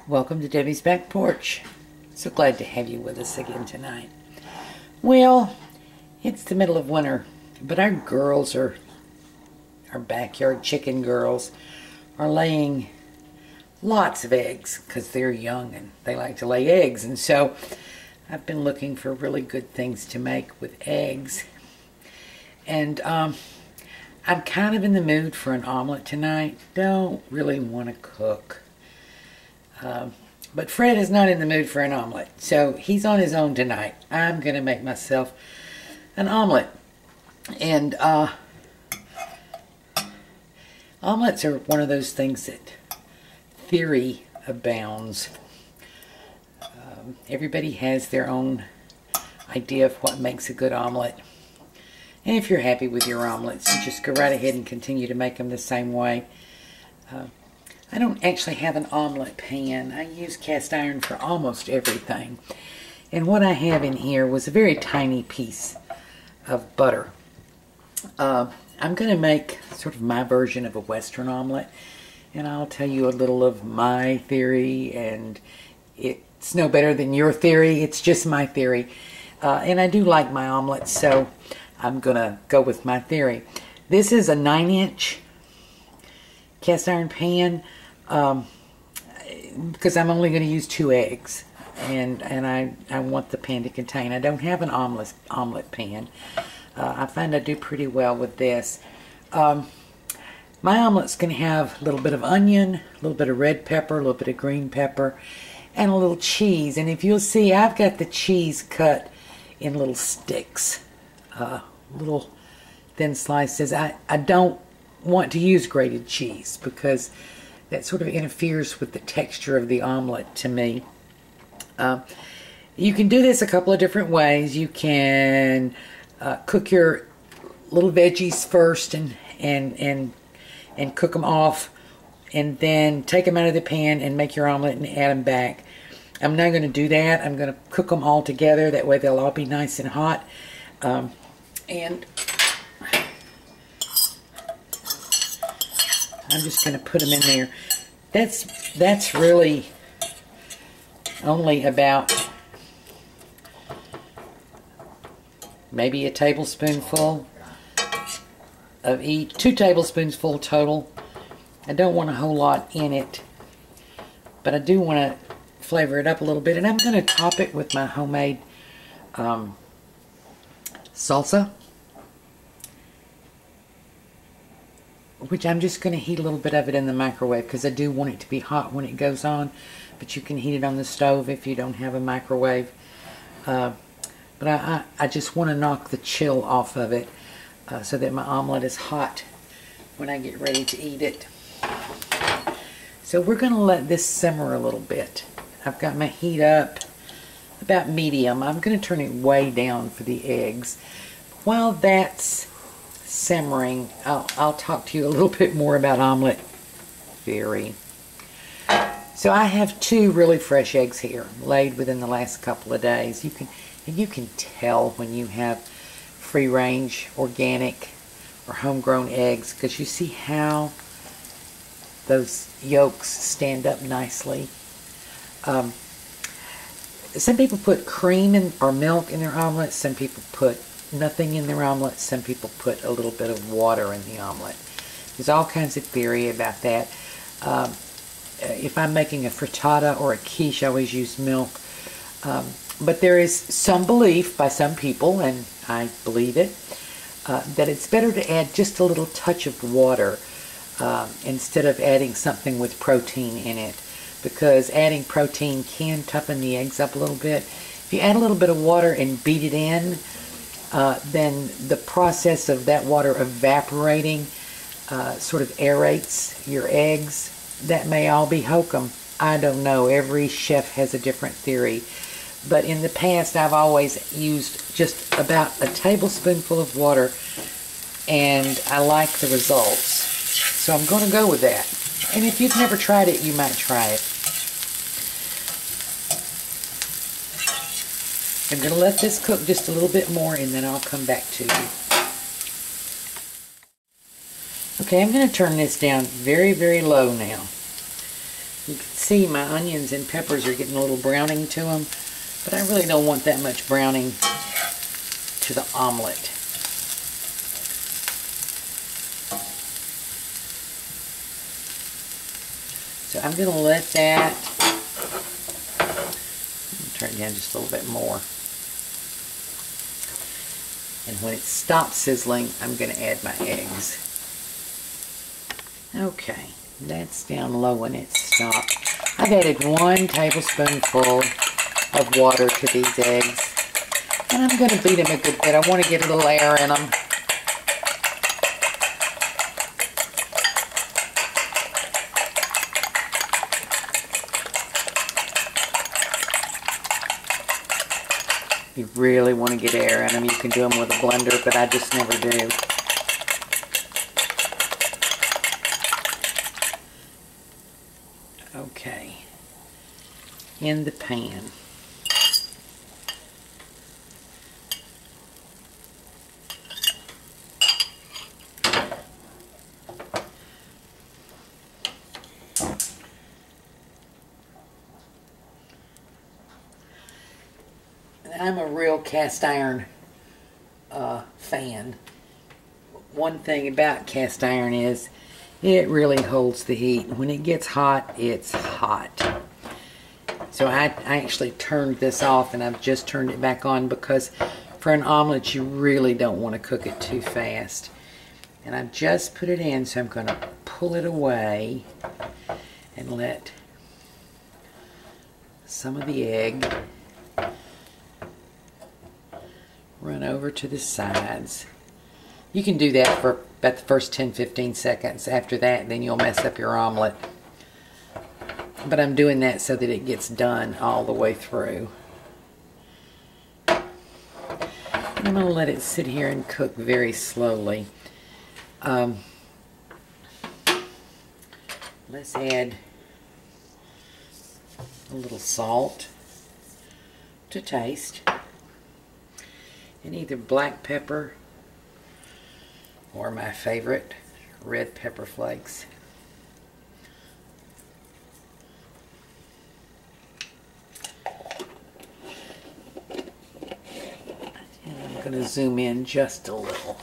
Welcome to Debbie's Back Porch. So glad to have you with us again tonight. Well, it's the middle of winter, but our backyard chicken girls, are laying lots of eggs because they're young and they like to lay eggs. And so I've been looking for really good things to make with eggs. And I'm kind of in the mood for an omelet tonight. Don't really want to cook. But Fred is not in the mood for an omelet, so he's on his own tonight. I'm going to make myself an omelet. And omelets are one of those things that theory abounds. Everybody has their own idea of what makes a good omelet. And if you're happy with your omelets, you just go right ahead and continue to make them the same way. I don't actually have an omelet pan. I use cast iron for almost everything. And what I have in here was a very tiny piece of butter. I'm going to make sort of my version of a Western omelet. And I'll tell you a little of my theory. And it's no better than your theory. It's just my theory. And I do like my omelets, so I'm going to go with my theory. This is a 9-inch cast iron pan, because I'm only going to use 2 eggs, and I want the pan to contain. I don't have an omelet pan. I find I do pretty well with this. My omelet's going to have a little bit of onion, a little bit of red pepper, a little bit of green pepper, and a little cheese. And if you'll see, I've got the cheese cut in little sticks, little thin slices. I don't want to use grated cheese because that sort of interferes with the texture of the omelet to me. You can do this a couple of different ways. You can cook your little veggies first and cook them off, and then take them out of the pan and make your omelet and add them back. I'm not going to do that. I'm going to cook them all together. That way they'll all be nice and hot. And I'm just going to put them in there. That's really only about maybe a tablespoonful of each, 2 tablespoonsful total. I don't want a whole lot in it, but I do want to flavor it up a little bit. And I'm going to top it with my homemade salsa, which I'm just going to heat a little bit of it in the microwave because I do want it to be hot when it goes on, but you can heat it on the stove if you don't have a microwave. But I just want to knock the chill off of it so that my omelet is hot when I get ready to eat it. So we're going to let this simmer a little bit. I've got my heat up about medium. I'm going to turn it way down for the eggs. While that's simmering, I'll talk to you a little bit more about omelet theory. So I have 2 really fresh eggs here, laid within the last couple of days. You can tell when you have free-range, organic, or homegrown eggs because you see how those yolks stand up nicely. Some people put cream or milk in their omelets. Some people put nothing in their omelette. Some people put a little bit of water in the omelet. There's all kinds of theory about that. If I'm making a frittata or a quiche, I always use milk. But there is some belief by some people, and I believe it, that it's better to add just a little touch of water instead of adding something with protein in it, because adding protein can toughen the eggs up a little bit. If you add a little bit of water and beat it in, then the process of that water evaporating sort of aerates your eggs. That may all be hokum. I don't know. Every chef has a different theory. But in the past, I've always used just about a tablespoonful of water, and I like the results. So I'm going to go with that. And if you've never tried it, you might try it. I'm going to let this cook just a little bit more, and then I'll come back to you. Okay, I'm going to turn this down very, very low now. You can see my onions and peppers are getting a little browning to them, but I really don't want that much browning to the omelet. So I'm going to let that, turn it down just a little bit more. And when it stops sizzling, I'm going to add my eggs. Okay, that's down low when it stopped. I've added 1 tablespoonful of water to these eggs. And I'm going to beat them a good bit. I want to get a little air in them. You really want to get air in them. You can do them with a blender, but I just never do. Okay. In the pan. I'm a real cast iron fan. One thing about cast iron is it really holds the heat. When it gets hot, it's hot. So I actually turned this off, and I've just turned it back on because for an omelet you really don't want to cook it too fast. And I've just put it in, so I'm going to pull it away and let some of the egg run over to the sides. You can do that for about the first 10-15 seconds. After that, then you'll mess up your omelet. But I'm doing that so that it gets done all the way through. And I'm going to let it sit here and cook very slowly. Let's add a little salt to taste. And either black pepper or my favorite, red pepper flakes. And I'm going to zoom in just a little.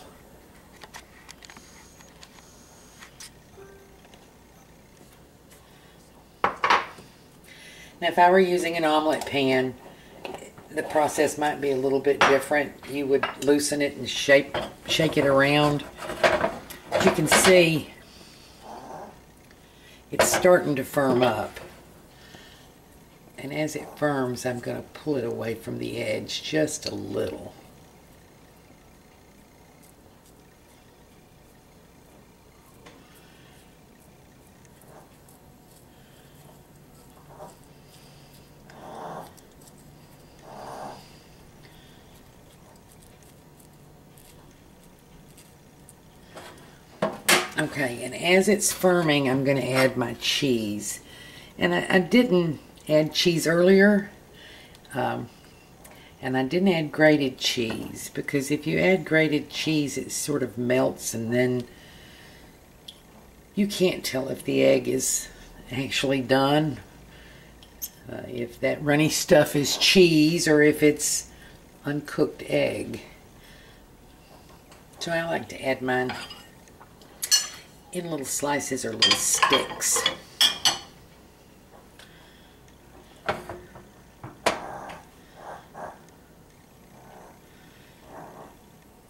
Now if I were using an omelet pan, the process might be a little bit different. You would loosen it and shake it around. As you can see, it's starting to firm up. And as it firms, I'm going to pull it away from the edge just a little. Okay, and as it's firming, I'm going to add my cheese. And I didn't add cheese earlier. And I didn't add grated cheese, because if you add grated cheese, it sort of melts, and then you can't tell if the egg is actually done. If that runny stuff is cheese or if it's uncooked egg. So I like to add mine in little slices or little sticks.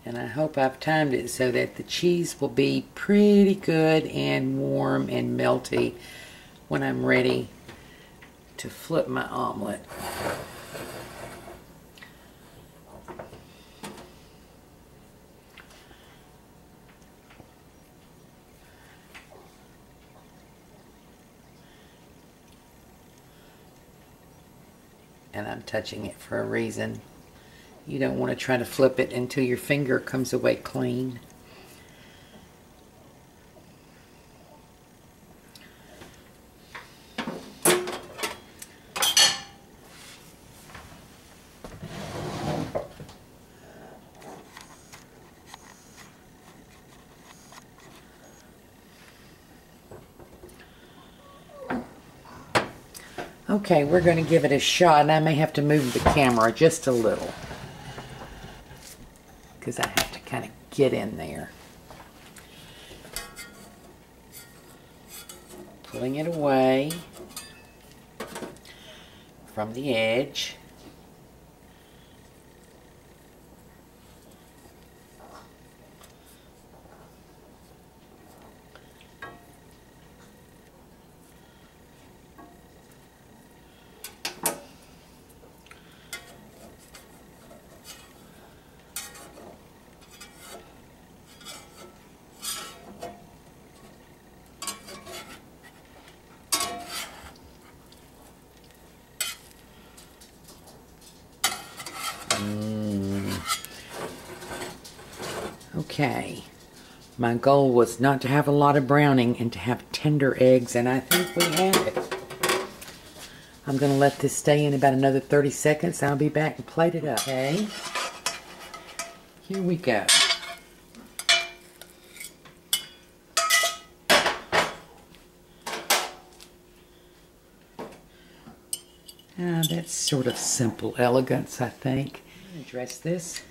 And I hope I've timed it so that the cheese will be pretty good and warm and melty when I'm ready to flip my omelet. And I'm touching it for a reason. You don't want to try to flip it until your finger comes away clean. Okay, we're going to give it a shot, and I may have to move the camera just a little because I have to kind of get in there. Pulling it away from the edge. Okay, my goal was not to have a lot of browning and to have tender eggs, and I think we have it. I'm going to let this stay in about another 30 seconds. I'll be back and plate it up. Okay, here we go. That's sort of simple elegance, I think. I'm going to dress this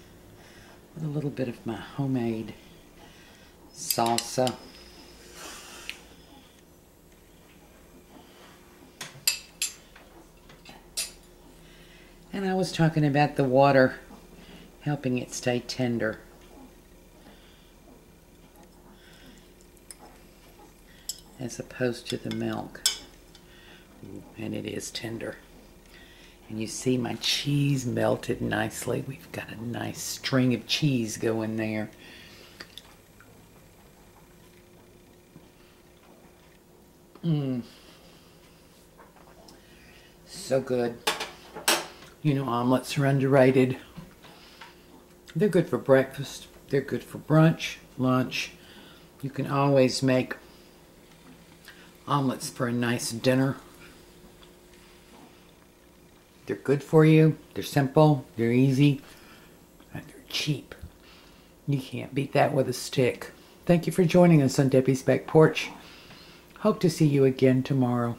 with a little bit of my homemade salsa. And I was talking about the water helping it stay tender. As opposed to the milk. And it is tender. And you see my cheese melted nicely. We've got a nice string of cheese going there. So good. You know, omelets are underrated. They're good for breakfast. They're good for brunch, lunch. You can always make omelets for a nice dinner. They're good for you. They're simple. They're easy. And they're cheap. You can't beat that with a stick. Thank you for joining us on Debbie's Back Porch. Hope to see you again tomorrow.